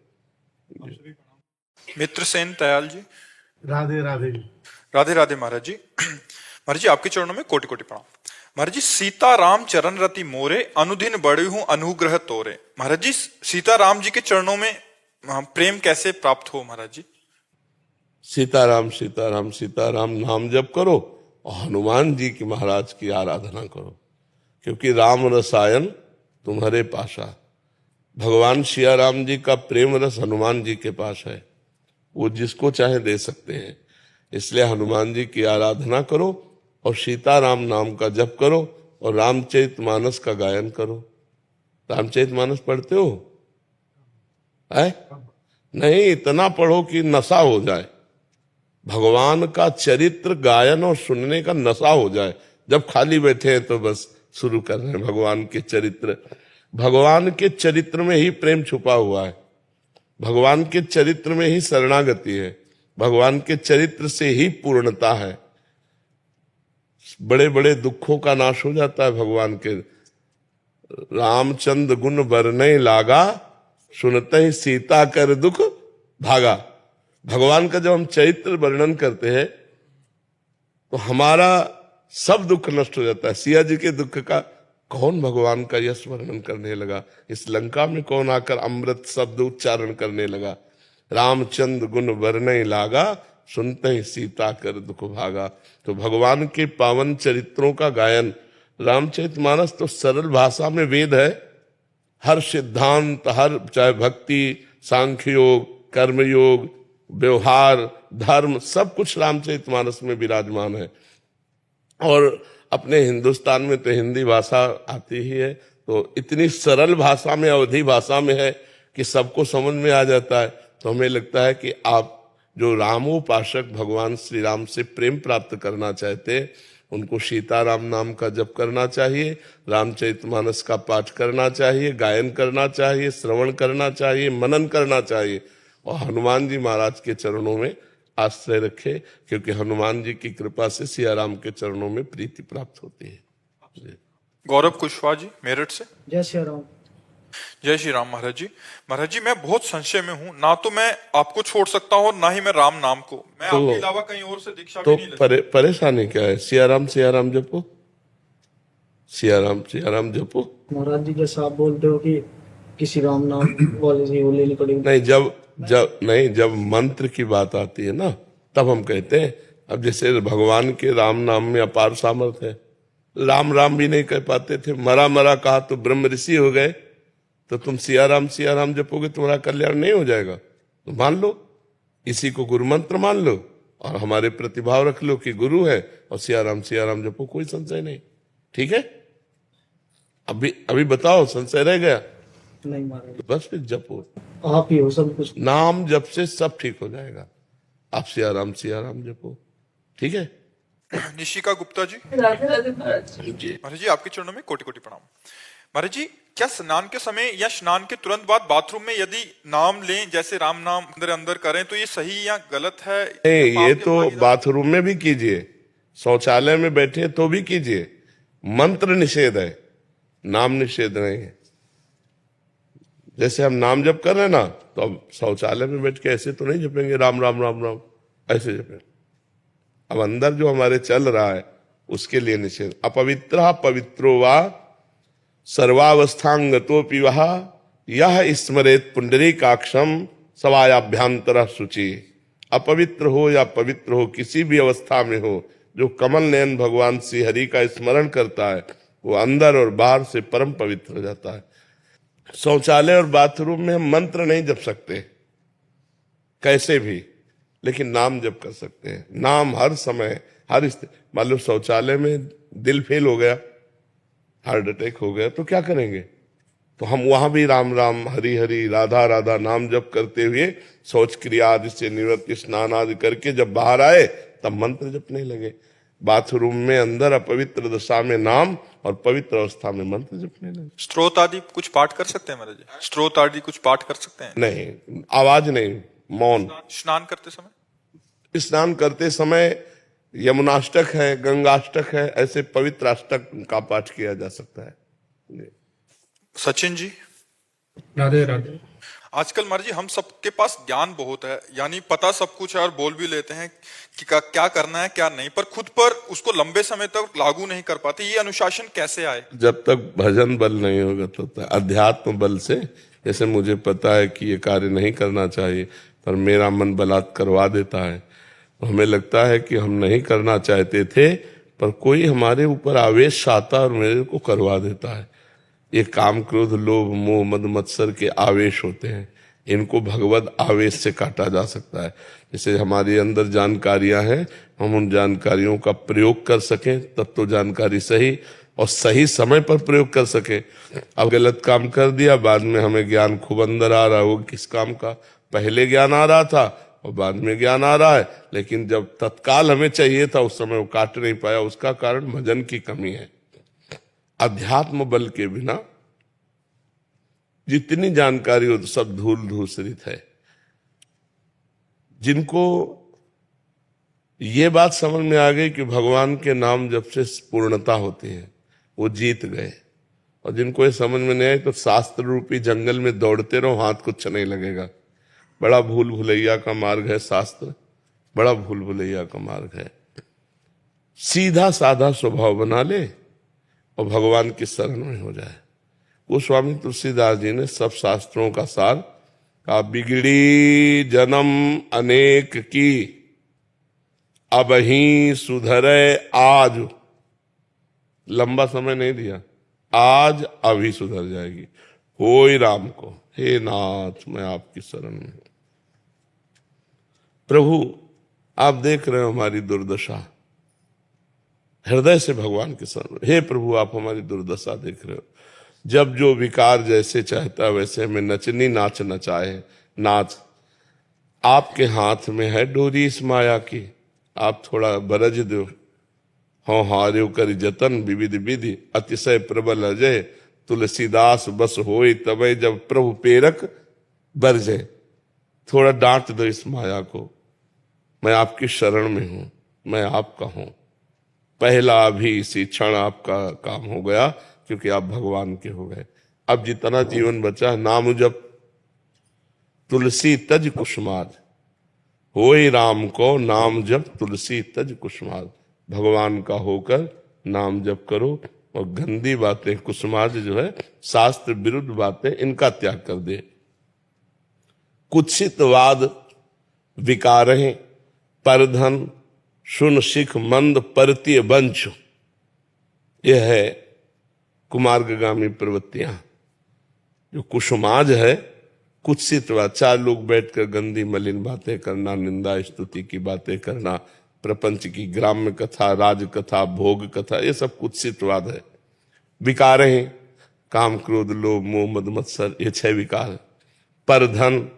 मित्र सेन दयाल जी, राधे राधे जी। राधे राधे महाराज जी। महाराज जी आपके चरणों में कोटि कोटि प्रणाम। महाराज जी, सीता राम चरण रति मोरे, अनुदिन बढ़ी हूं अनुग्रह तोरे। महाराज जी, सीता राम जी के चरणों में प्रेम कैसे प्राप्त हो? महाराज जी, सीताराम सीताराम सीताराम नाम जप करो और हनुमान जी की, महाराज की आराधना करो, क्योंकि राम रसायन तुम्हारे पासा। भगवान सिया राम जी का प्रेम रस हनुमान जी के पास है, वो जिसको चाहे दे सकते हैं। इसलिए हनुमान जी की आराधना करो और सीताराम नाम का जप करो और रामचरितमानस का गायन करो। रामचरितमानस पढ़ते हो? है नहीं, इतना पढ़ो कि नशा हो जाए, भगवान का चरित्र गायन और सुनने का नशा हो जाए। जब खाली बैठे हैं तो बस शुरू कर रहे हैं भगवान के चरित्र। भगवान के चरित्र में ही प्रेम छुपा हुआ है, भगवान के चरित्र में ही शरणागति है, भगवान के चरित्र से ही पूर्णता है। बड़े बड़े दुखों का नाश हो जाता है भगवान के। रामचंद्र गुण बरने लागा, सुनते ही सीता कर दुख भागा। भगवान का जब हम चरित्र वर्णन करते हैं तो हमारा सब दुख नष्ट हो जाता है। सिया जी के दुख का कौन भगवान का यश वर्णन करने लगा? इस लंका में कौन आकर अमृत शब्द उच्चारण करने लगा? रामचंद्र गुण वर्णने लागा, सुनते ही सीता कर दुख भागा। तो भगवान के पावन चरित्रों का गायन, रामचरितमानस तो सरल भाषा में वेद है। हर सिद्धांत, हर चाहे भक्ति, सांख्य योग, कर्म योग, व्यवहार, धर्म, सब कुछ रामचरितमानस में विराजमान है। और अपने हिंदुस्तान में तो हिंदी भाषा आती ही है, तो इतनी सरल भाषा में, अवधी भाषा में है कि सबको समझ में आ जाता है। तो हमें लगता है कि आप जो रामोपासक भगवान श्री राम से प्रेम प्राप्त करना चाहते हैं, उनको सीताराम नाम का जप करना चाहिए, रामचरितमानस का पाठ करना चाहिए, गायन करना चाहिए, श्रवण करना चाहिए, मनन करना चाहिए, और हनुमान जी महाराज के चरणों में आश्रय रखे, क्योंकि हनुमान जी की कृपा से सिया राम के चरणों में प्रीति प्राप्त होती है। गौरव कुशवाहा जी मेरठ से। जय श्री राम। जय श्री राम महाराज जी। महाराज जी, मैं बहुत संशय में हूँ, ना तो मैं आपको छोड़ सकता हूँ, ना ही मैं राम नाम को। मैं आपके अलावा कहीं और से दीक्षा भी नहीं ले सकता। परेशानी क्या है? सिया राम जपो, सिया राम जपो। महाराज जी जैसा आप बोलते हो कि किसी राम नाम वाले से वो लेनी पड़ेगी। नहीं, जब मंत्र की बात आती है ना, तब हम कहते हैं। अब जैसे भगवान के राम नाम में अपार सामर्थ्य है, राम भी नहीं कह पाते थे, मरा कहा तो ब्रह्म ऋषि हो गए। तो तुम सिया राम जपोगे, तुम्हारा कल्याण नहीं हो जाएगा? तो मान लो, इसी को गुरु मंत्र मान लो, और हमारे प्रतिभाव रख लो कि गुरु है, और सिया राम जपो, कोई संशय नहीं। ठीक है? अभी बताओ, संशय रह गया? नहीं महाराज। तो बस फिर जपो, आप ही हो सब कुछ। नाम जप से सब ठीक हो जाएगा। आप सिया राम जपो। ठीक है? निशिका गुप्ता जी। राधे राधे महाराज जी। महाराज जी, आपके चरणों में कोटि कोटि प्रणाम। महाराज जी, क्या स्नान के समय या स्नान के तुरंत बाद बाथरूम में यदि नाम लें, जैसे राम नाम अंदर करें, तो ये सही या गलत है? नहीं, ये तो बाथरूम में भी कीजिए, शौचालय में बैठे तो भी कीजिए। मंत्र निषेध है, नाम निषेध नहीं है। जैसे हम नाम जप कर रहे हैं ना, तो अब शौचालय में बैठ के ऐसे तो नहीं जपेंगे राम, ऐसे जपेंगे। अब अंदर जो हमारे चल रहा है उसके लिए निषेध। अपवित्र पवित्रो वा सर्वावस्थांगतोपि वह यह स्मरेत पुंडरीकाक्षम सवायाभ्यांतर शुचि। अपवित्र हो या पवित्र हो, किसी भी अवस्था में हो, जो कमल नयन भगवान श्री हरि का स्मरण करता है, वो अंदर और बाहर से परम पवित्र हो जाता है। शौचालय और बाथरूम में हम मंत्र नहीं जप सकते कैसे भी, लेकिन नाम जप कर सकते हैं। नाम हर समय, हर मान लो शौचालय में दिल फेल हो गया, हार्ट अटैक हो गया, तो क्या करेंगे? तो हम वहां भी राम हरि हरि राधा राधा नाम जप करते हुए शौच क्रिया आदि से निवृत्ति, स्नान आदि करके जब बाहर आए तब मंत्र जपने लगे। बाथरूम में अंदर अपवित्र दशा में नाम, और पवित्र अवस्था में मंत्र जपने लगे। स्त्रोत आदि कुछ पाठ कर सकते हैं महाराज जी? स्त्रोत आदि कुछ पाठ कर सकते हैं? नहीं, आवाज नहीं, मौन। स्नान करते समय? स्नान करते समय यमुनाष्टक है, गंगाष्टक है, ऐसे पवित्र अष्टक का पाठ किया जा सकता है। सचिन जी। राधे राधे। आजकल महाराज जी, हम सबके पास ज्ञान बहुत है, यानी पता सब कुछ है, और बोल भी लेते हैं कि क्या करना है क्या नहीं, पर खुद पर उसको लंबे समय तक लागू नहीं कर पाते। ये अनुशासन कैसे आए? जब तक भजन बल नहीं होगा तब तक। अध्यात्म बल से, जैसे मुझे पता है कि ये कार्य नहीं करना चाहिए, पर मेरा मन बलात् करवा देता है, तो हमें लगता है कि हम नहीं करना चाहते थे, पर कोई हमारे ऊपर आवेश आता और मेरे को करवा देता है। ये काम क्रोध लोभ मोह मद मत्सर के आवेश होते हैं, इनको भगवत आवेश से काटा जा सकता है। जैसे हमारे अंदर जानकारियां हैं, हम उन जानकारियों का प्रयोग कर सकें, तब तो जानकारी सही और सही समय पर प्रयोग कर सकें। अब गलत काम कर दिया, बाद में हमें ज्ञान खूब अंदर आ रहा है, वो किस काम का? पहले ज्ञान आ रहा था और बाद में ज्ञान आ रहा है, लेकिन जब तत्काल हमें चाहिए था उस समय वो काट नहीं पाया। उसका कारण भजन की कमी है। अध्यात्म बल के बिना जितनी जानकारी हो सब धूल धूसरित है। जिनको ये बात समझ में आ गई कि भगवान के नाम जब से पूर्णता होती है, वो जीत गए। और जिनको ये समझ में नहीं आए तो शास्त्र रूपी जंगल में दौड़ते रहो, हाथ कुछ नहीं लगेगा। बड़ा भूल भुलैया का मार्ग है शास्त्र, बड़ा भूल भुलैया का मार्ग है। सीधा साधा स्वभाव बना ले और भगवान की शरण में हो जाए। वो स्वामी तुलसीदास जी ने सब शास्त्रों का सार कहा, बिगड़ी जन्म अनेक की अब ही सुधरे आज। लंबा समय नहीं दिया, आज अभी सुधर जाएगी। होय राम को, हे नाथ मैं आपकी शरण में हूं। प्रभु आप देख रहे हो हमारी दुर्दशा, हृदय से भगवान के शरण, हे प्रभु आप हमारी दुर्दशा देख रहे हो। जब जो विकार जैसे चाहता वैसे हमें नचनी नाच नचाए नाच, आपके हाथ में है डोरी इस माया की, आप थोड़ा बरज दो। हाँ हार्यो कर जतन विविध विधि, अतिशय प्रबल अजय, तुलसीदास बस होई तबे जब प्रभु पेरक बरजे। थोड़ा डांट दो इस माया को, मैं आपकी शरण में हूं, मैं आपका हूं। पहला भी इसी क्षण आपका काम हो गया, क्योंकि आप भगवान के हो गए। अब जितना जीवन बचा नाम जप, तुलसी तज कुसुमार, होए राम को नाम जप तुलसी तज कुसुमार। भगवान का होकर नाम जप करो और गंदी बातें, कुसुमार्ज जो है शास्त्र विरुद्ध बातें, इनका त्याग कर दे। कुत्सितवाद विकारहे परधन, सुन सिख मंद परतीय वंश, यह है कुमार्गामी प्रवृत्तियां। जो कुसुमाज है, कुत्सितवाद, चार लोग बैठकर गंदी मलिन बातें करना, निंदा स्तुति की बातें करना, प्रपंच की ग्राम्य कथा, राज कथा, भोग कथा, ये सब कुत्सितवाद है। विकार हैं काम क्रोध लोभ मोह मद मत्सर, ये 6 विकार। पर धन,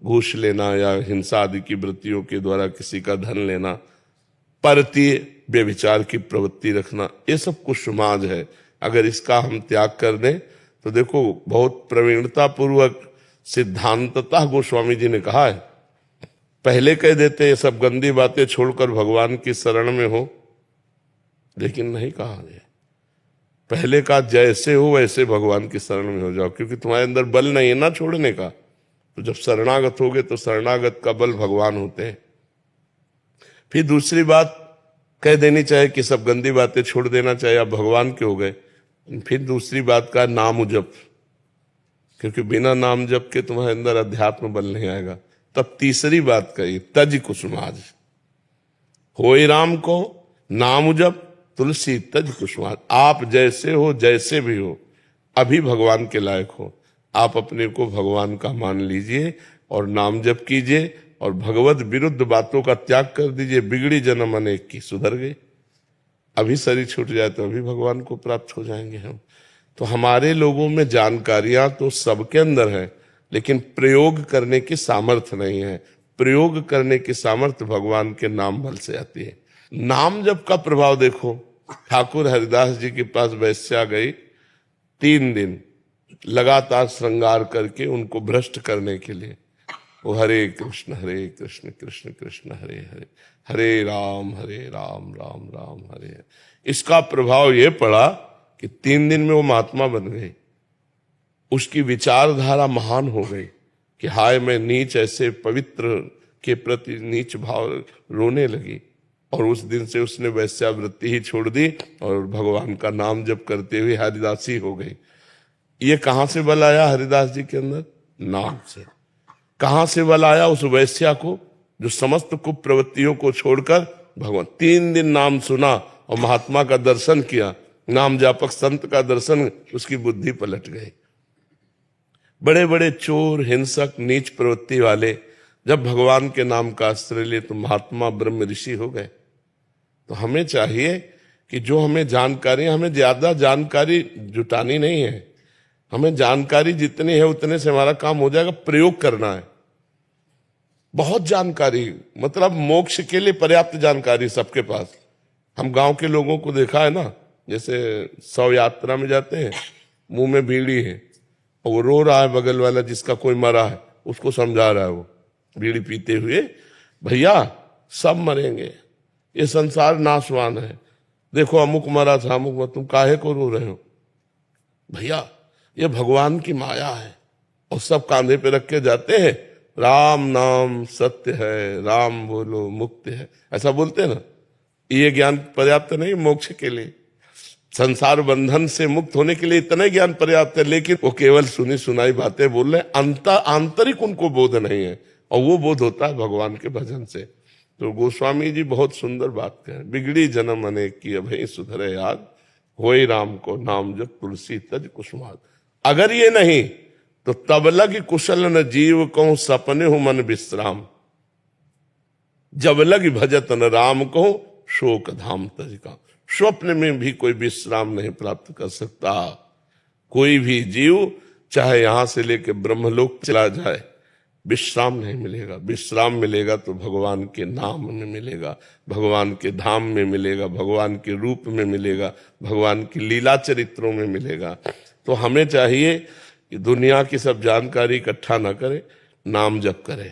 घूस लेना या हिंसा आदि की वृत्तियों के द्वारा किसी का धन लेना। परतीय, व्यभिचार की प्रवृत्ति रखना, ये सब कुसुमाज है। अगर इसका हम त्याग कर दें तो देखो बहुत प्रवीणता पूर्वक सिद्धांततः गोस्वामी जी ने कहा है। पहले कह देते ये सब गंदी बातें छोड़कर भगवान की शरण में हो, लेकिन नहीं कहा है। पहले का जैसे हो वैसे भगवान की शरण में हो जाओ, क्योंकि तुम्हारे अंदर बल नहीं है ना छोड़ने का। तो जब शरणागत होगे तो शरणागत का बल भगवान होते हैं। फिर दूसरी बात कह देनी चाहिए कि सब गंदी बातें छोड़ देना चाहिए, आप भगवान के हो गए। फिर दूसरी बात का नाम जप, क्योंकि बिना नाम जप के तुम्हारे अंदर अध्यात्म बल नहीं आएगा। तब तीसरी बात कही तज कुसुमाज, होए राम को नाम जप तुलसी तज कुसुमाज। आप जैसे हो, जैसे भी हो, अभी भगवान के लायक हो। आप अपने को भगवान का मान लीजिए और नाम जप कीजिए और भगवत विरुद्ध बातों का त्याग कर दीजिए। बिगड़ी जन्म अनेक की सुधर गई। अभी शरीर छूट जाए तो अभी भगवान को प्राप्त हो जाएंगे हम। तो हमारे लोगों में जानकारियां तो सबके अंदर है, लेकिन प्रयोग करने की सामर्थ्य नहीं है। प्रयोग करने की सामर्थ्य भगवान के नाम बल से आती है। नाम जप का प्रभाव देखो। ठाकुर हरिदास जी के पास वैश्या गई, 3 दिन लगातार श्रृंगार करके उनको भ्रष्ट करने के लिए। वो हरे कृष्ण कृष्ण कृष्ण हरे हरे, हरे राम राम राम हरे हरे। इसका प्रभाव ये पड़ा कि 3 दिन में वो महात्मा बन गई। उसकी विचारधारा महान हो गई कि हाय मैं नीच, ऐसे पवित्र के प्रति नीच भाव रोने लगी। और उस दिन से उसने वैश्यावृत्ति ही छोड़ दी और भगवान का नाम जप करते हुए हरिदासी हो गई। ये कहां से बल आया हरिदास जी के अंदर? नाम से। कहां से बल आया उस वैश्या को, जो समस्त कुप्रवृत्तियों को छोड़कर भगवान 3 दिन नाम सुना और महात्मा का दर्शन किया, नाम जापक संत का दर्शन, उसकी बुद्धि पलट गई। बड़े बड़े चोर, हिंसक, नीच प्रवृत्ति वाले जब भगवान के नाम का आश्रय लिए तो महात्मा ब्रह्म ऋषि हो गए। तो हमें चाहिए कि जो हमें जानकारी, हमें ज्यादा जानकारी जुटानी नहीं है। हमें जानकारी जितनी है उतने से हमारा काम हो जाएगा। प्रयोग करना है। बहुत जानकारी, मतलब मोक्ष के लिए पर्याप्त जानकारी सबके पास। हम गांव के लोगों को देखा है ना, जैसे 100 यात्रा में जाते हैं, मुंह में बीड़ी है और वो रो रहा है, बगल वाला जिसका कोई मरा है उसको समझा रहा है, वो बीड़ी पीते हुए, भैया सब मरेंगे, ये संसार नाशवान है, देखो अमुक मरा था, अमुक मरा, तुम काहे को रो रहे हो? भैया ये भगवान की माया है। और सब कांधे पे रख के जाते हैं, राम नाम सत्य है, राम बोलो मुक्ति है, ऐसा बोलते हैं ना। ये ज्ञान पर्याप्त नहीं मोक्ष के लिए, संसार बंधन से मुक्त होने के लिए इतना ज्ञान पर्याप्त है, लेकिन वो केवल सुनी सुनाई बातें बोल रहे, आंतरिक उनको बोध नहीं है। और वो बोध होता है भगवान के भजन से। तो गोस्वामी जी बहुत सुंदर बात कहें, बिगड़ी जन्म अनेक की अभय सुधरे याद, होए राम को नाम जप तुलसी तज कुसुमाद। अगर ये नहीं तो तब लग कुशल न जीव कहूं सपने हो मन विश्राम। जब लग भजत न राम को शोक धाम तजिका। स्वप्न में भी कोई विश्राम नहीं प्राप्त कर सकता। कोई भी जीव चाहे यहां से लेकर ब्रह्मलोक चला जाए, विश्राम नहीं मिलेगा। विश्राम मिलेगा तो भगवान के नाम में मिलेगा, भगवान के धाम में मिलेगा, भगवान के रूप में मिलेगा, भगवान की लीला चरित्रों में मिलेगा। तो हमें चाहिए कि दुनिया की सब जानकारी इकट्ठा ना करें, नाम जप करें।